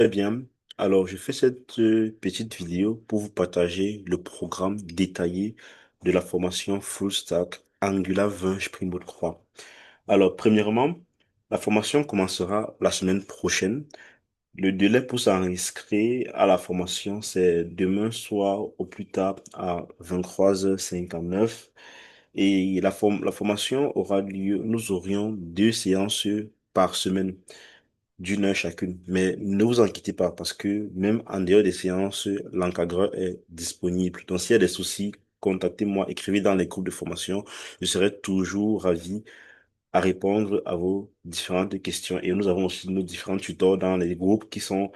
Très bien. Alors, je fais cette petite vidéo pour vous partager le programme détaillé de la formation Full Stack Angular 20 Spring Boot 3. Alors, premièrement, la formation commencera la semaine prochaine. Le délai pour s'inscrire à la formation, c'est demain soir au plus tard à 23h59. Et la formation aura lieu, nous aurions 2 séances par semaine d'1 heure chacune. Mais ne vous inquiétez pas parce que même en dehors des séances, l'encadreur est disponible. Donc, s'il y a des soucis, contactez-moi, écrivez dans les groupes de formation. Je serai toujours ravi à répondre à vos différentes questions. Et nous avons aussi nos différents tuteurs dans les groupes qui sont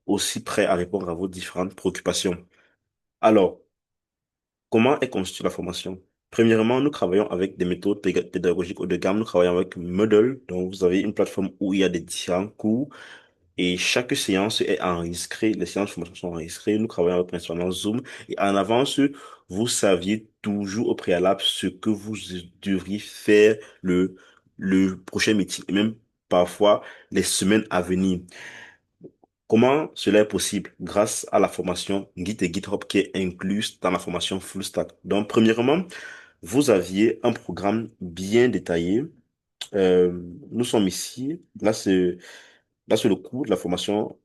aussi prêts à répondre à vos différentes préoccupations. Alors, comment est conçue la formation? Premièrement, nous travaillons avec des méthodes pédagogiques haut de gamme. Nous travaillons avec Moodle. Donc, vous avez une plateforme où il y a des différents cours. Et chaque séance est enregistrée, les séances de formation sont enregistrées. Nous travaillons avec principalement Zoom. Et en avance, vous saviez toujours au préalable ce que vous devriez faire le prochain meeting et même parfois les semaines à venir. Comment cela est possible? Grâce à la formation Git et GitHub qui est incluse dans la formation Full Stack. Donc, premièrement, vous aviez un programme bien détaillé. Euh, Nous sommes ici. Là, c'est le cours de la formation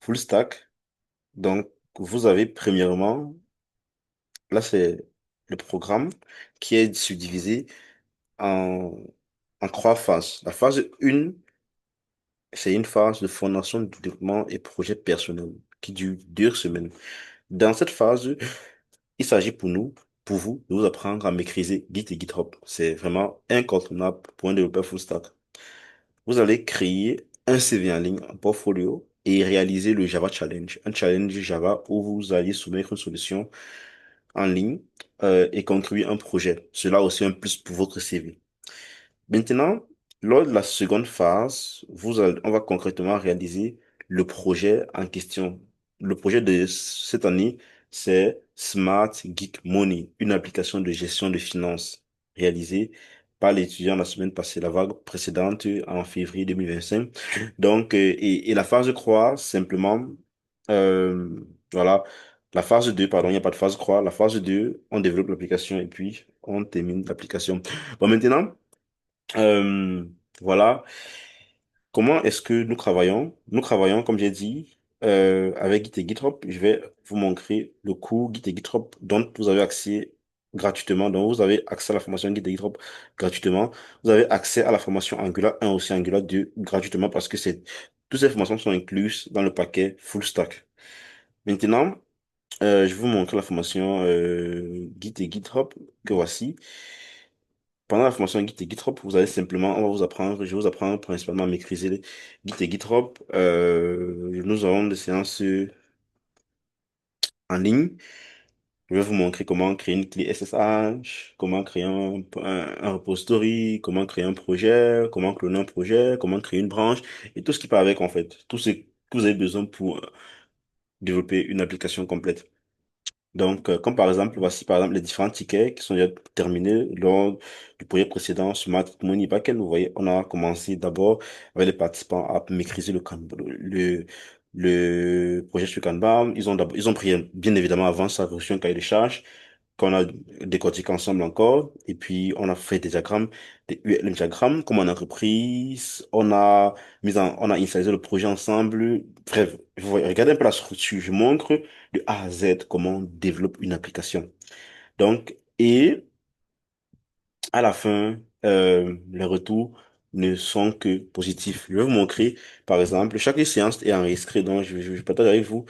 Full Stack. Donc, vous avez premièrement, là, c'est le programme qui est subdivisé en, en 3 phases. La phase 1, c'est une phase de fondation du développement et projet personnel qui dure 2 semaines. Dans cette phase, il s'agit pour vous, de vous apprendre à maîtriser Git et GitHub. C'est vraiment incontournable pour un développeur full stack. Vous allez créer un CV en ligne, un portfolio et réaliser le Java Challenge, un challenge Java où vous allez soumettre une solution en ligne et contribuer à un projet. Cela aussi un plus pour votre CV. Maintenant, lors de la seconde phase, on va concrètement réaliser le projet en question. Le projet de cette année, c'est Smart Geek Money, une application de gestion de finances réalisée par l'étudiant la semaine passée, la vague précédente en février 2025. Donc, et la phase 3, simplement, euh, voilà, la phase 2, pardon, il n'y a pas de phase 3. La phase 2, on développe l'application et puis on termine l'application. Bon, maintenant, euh, voilà. Comment est-ce que nous travaillons? Nous travaillons, comme j'ai dit, avec Git et GitHub. Je vais vous montrer le cours Git et GitHub dont vous avez accès gratuitement. Donc, vous avez accès à la formation Git et GitHub gratuitement. Vous avez accès à la formation Angular 1 aussi, Angular 2 gratuitement parce que toutes ces formations sont incluses dans le paquet Full Stack. Maintenant, je vais vous montrer la formation Git et GitHub que voici. Pendant la formation Git et GitHub, on va vous apprendre, je vais vous apprendre principalement à maîtriser les Git et GitHub. Nous aurons des séances en ligne. Je vais vous montrer comment créer une clé SSH, comment créer un repository, comment créer un projet, comment cloner un projet, comment créer une branche et tout ce qui part avec en fait. Tout ce que vous avez besoin pour développer une application complète. Donc, comme par exemple, voici par exemple les différents tickets qui sont déjà terminés lors du projet précédent Smart Money Backend. Vous voyez, on a commencé d'abord avec les participants à maîtriser le projet sur Kanban. Ils ont pris bien évidemment avant ça reçu un cahier de charge qu'on a décortiqué ensemble encore. Et puis, on a fait des diagrammes, des ULM diagrammes comme en entreprise. On a initialisé le projet ensemble. Bref, vous voyez, regardez un peu la structure. Je montre de A à Z comment on développe une application. Donc, et à la fin, les retours ne sont que positifs. Je vais vous montrer, par exemple, chaque séance est enregistrée. Donc, je partage avec vous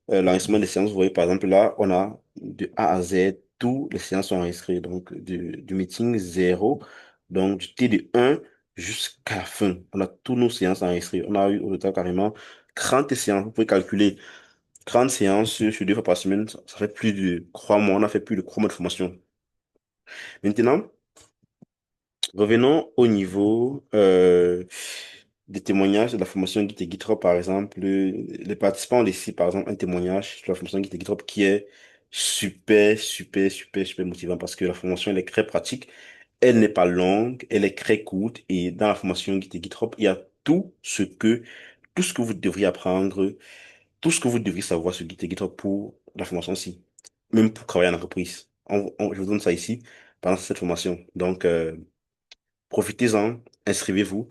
l'enregistrement des séances. Vous voyez, par exemple, là, on a de A à Z, tous les séances sont enregistrées. Donc, du meeting 0, donc du T de 1 jusqu'à la fin. On a tous nos séances enregistrées. On a eu au total carrément 30 séances. Vous pouvez calculer 30 séances sur 2 fois par semaine. Ça fait plus de 3 mois. On a fait plus de 3 mois de formation. Maintenant, revenons au niveau des témoignages de la formation Git et GitHub, par exemple. Les participants ont laissé, par exemple, un témoignage sur la formation Git et GitHub qui est super, super, super, super motivant parce que la formation, elle est très pratique. Elle n'est pas longue, elle est très courte et dans la formation Git et GitHub, il y a tout ce que, tout ce que vous devriez apprendre, tout ce que vous devriez savoir sur Git et GitHub pour la formation aussi, même pour travailler en entreprise. Je vous donne ça ici pendant cette formation. Donc, profitez-en, inscrivez-vous.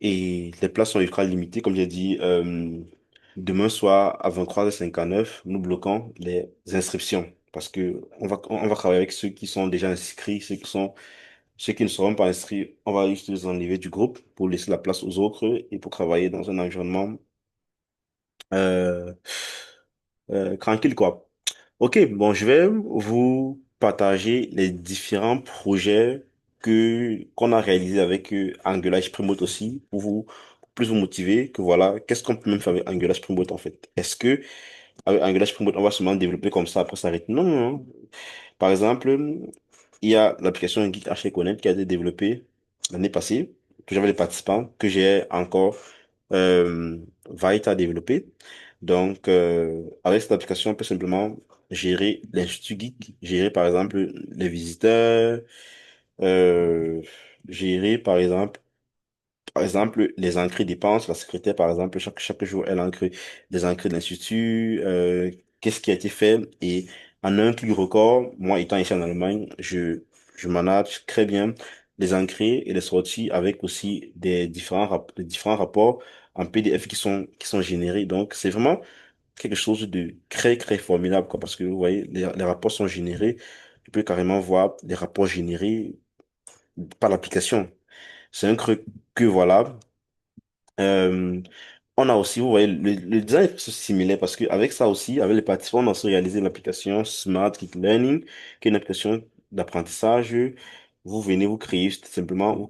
Et les places sont ultra limitées, comme j'ai dit. Demain soir à 23h59, nous bloquons les inscriptions parce que on va travailler avec ceux qui sont déjà inscrits, ceux qui ne seront pas inscrits. On va juste les enlever du groupe pour laisser la place aux autres et pour travailler dans un environnement euh, tranquille, quoi. Ok, bon, je vais vous partager les différents projets qu'on a réalisés avec Angular Spring Boot aussi pour vous pour plus vous motiver que voilà, qu'est-ce qu'on peut même faire avec Angular Spring Boot en fait? Est-ce que avec Angular Spring Boot, on va seulement développer comme ça après s'arrêter? Non, non, non. Par exemple, il y a l'application Git HConnect qui a été développée l'année passée, que j'avais les participants, que j'ai encore euh, va être à développer. Donc, avec cette application, on peut simplement gérer l'Institut Geek, gérer par exemple les visiteurs, euh, gérer par exemple, les entrées dépenses. La secrétaire, par exemple, chaque jour, elle encre des entrées de l'Institut, qu'est-ce qui a été fait. Et en un clic record, moi étant ici en Allemagne, je manage très bien les entrées et les sorties avec aussi des différents rapports en PDF qui sont générés. Donc, c'est vraiment quelque chose de très, très formidable, quoi, parce que vous voyez, les rapports sont générés. Tu peux carrément voir les rapports générés par l'application. C'est un truc que voilà. Euh, on a aussi, vous voyez, le design est similaire parce qu'avec ça aussi, avec les participants, on a aussi réalisé l'application Smart Kick Learning, qui est une application d'apprentissage. Vous venez, vous créez simplement,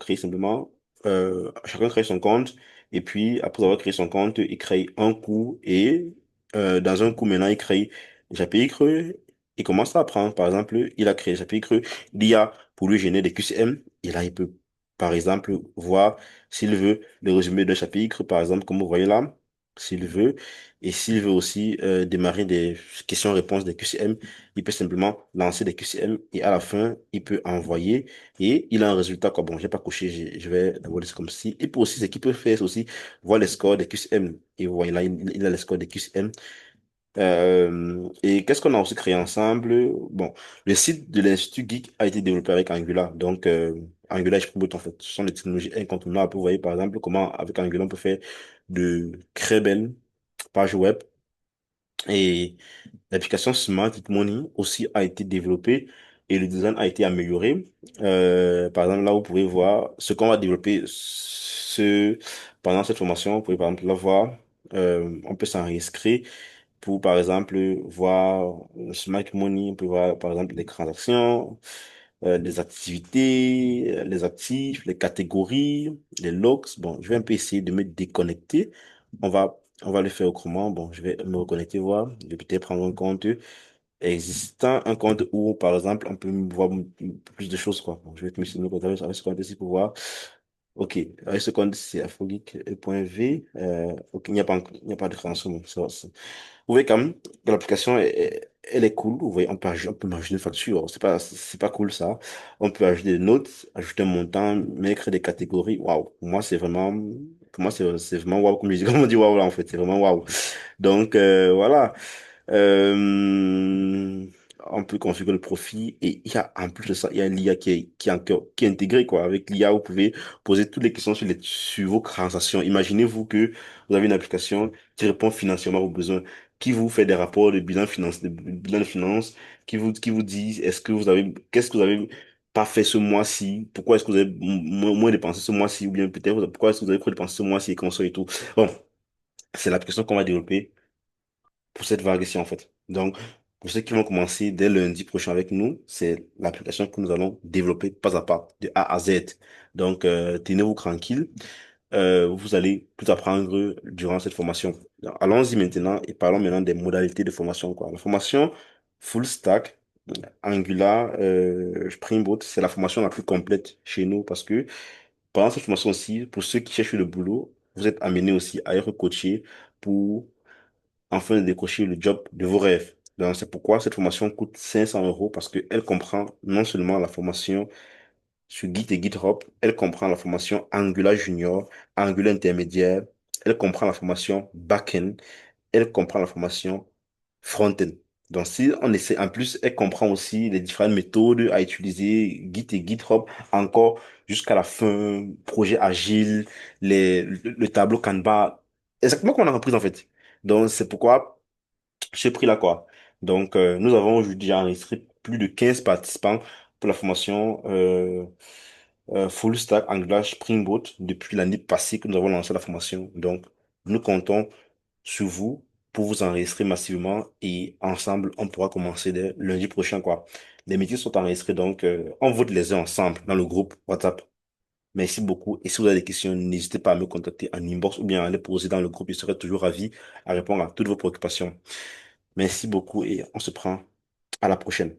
chacun crée son compte, et puis après avoir créé son compte, il crée un cours, et dans un cours maintenant, il crée un chapitre creux, il commence à apprendre. Par exemple, il a créé un chapitre creux, l'IA pour lui générer des QCM, et là, il peut, par exemple, voir s'il veut le résumé d'un chapitre, par exemple, comme vous voyez là, s'il veut, et s'il veut aussi démarrer des questions-réponses des QCM, il peut simplement lancer des QCM et à la fin, il peut envoyer et il a un résultat, quoi. Bon, j'ai pas coché, je vais d'abord laisser comme ci. Et pour aussi, ce qu'il peut faire, c'est aussi voir les scores des QCM. Et vous voyez là, il a les scores des QCM. Et qu'est-ce qu'on a aussi créé ensemble? Bon, le site de l'Institut Geek a été développé avec Angular. Donc, Angular et Spring Boot, en fait, ce sont des technologies incontournables. Vous voyez, par exemple, comment avec Angular, on peut faire de très belles pages web. Et l'application Smart Money aussi a été développée et le design a été amélioré. Par exemple, là, vous pouvez voir ce qu'on va développer pendant cette formation. Vous pouvez, par exemple, là voir, on peut s'enregistrer pour, par exemple, voir le Smart Money, on peut voir, par exemple, les transactions, les activités, les actifs, les catégories, les logs. Bon, je vais un peu essayer de me déconnecter. On va le faire autrement. Bon, je vais me reconnecter, voir. Je vais peut-être prendre un compte existant, un compte où, par exemple, on peut voir plus de choses, quoi. Bon, je vais me connecter avec ce compte ici pour voir. OK, avec ce compte, c'est afrogeek.v. OK, il n'y a pas de transformation. Vous voyez quand même que l'application, elle est cool. Vous voyez, on peut ajouter une facture. C'est pas cool ça. On peut ajouter des notes, ajouter un montant, mettre des catégories. Waouh. Pour moi, c'est vraiment waouh. Comme je dis, comme on dit waouh là, en fait. C'est vraiment waouh. Donc, voilà. Euh, on peut configurer le profil et il y a en plus de ça, il y a l'IA qui est intégrée quoi. Avec l'IA, vous pouvez poser toutes les questions sur vos transactions. Imaginez-vous que vous avez une application qui répond financièrement à vos besoins, qui vous fait des rapports de bilan de finances, qui vous dit qu'est-ce que vous avez pas fait ce mois-ci, pourquoi est-ce que vous avez moins dépensé ce mois-ci, ou bien peut-être pourquoi est-ce que vous avez trop dépensé ce mois-ci et comme ça et tout. Bon, c'est l'application qu'on va développer pour cette vague-ci, en fait. Donc, pour ceux qui vont commencer dès lundi prochain avec nous, c'est l'application que nous allons développer pas à pas, de A à Z. Donc, tenez-vous tranquille. Vous allez tout apprendre durant cette formation. Donc, allons-y maintenant et parlons maintenant des modalités de formation, quoi. La formation full stack, Angular, Spring Boot, c'est la formation la plus complète chez nous parce que pendant cette formation aussi, pour ceux qui cherchent le boulot, vous êtes amenés aussi à être coachés pour afin de décrocher le job de vos rêves. Donc, c'est pourquoi cette formation coûte 500 € parce qu'elle comprend non seulement la formation sur Git et GitHub. Elle comprend la formation Angular Junior, Angular intermédiaire. Elle comprend la formation Backend. Elle comprend la formation front-end. Donc, si on essaie, en plus, elle comprend aussi les différentes méthodes à utiliser, Git et GitHub, encore jusqu'à la fin, projet agile, le tableau Kanban, exactement comme on a compris en fait. Donc, c'est pourquoi j'ai pris là quoi. Donc, nous avons aujourd'hui déjà enregistré plus de 15 participants pour la formation Full Stack Angular Spring Boot depuis l'année passée que nous avons lancé la formation. Donc, nous comptons sur vous pour vous enregistrer massivement et ensemble, on pourra commencer dès lundi prochain, quoi. Les métiers sont enregistrés, donc on vote les uns ensemble dans le groupe WhatsApp. Merci beaucoup. Et si vous avez des questions, n'hésitez pas à me contacter en inbox ou bien à les poser dans le groupe. Je serai toujours ravi à répondre à toutes vos préoccupations. Merci beaucoup et on se prend à la prochaine.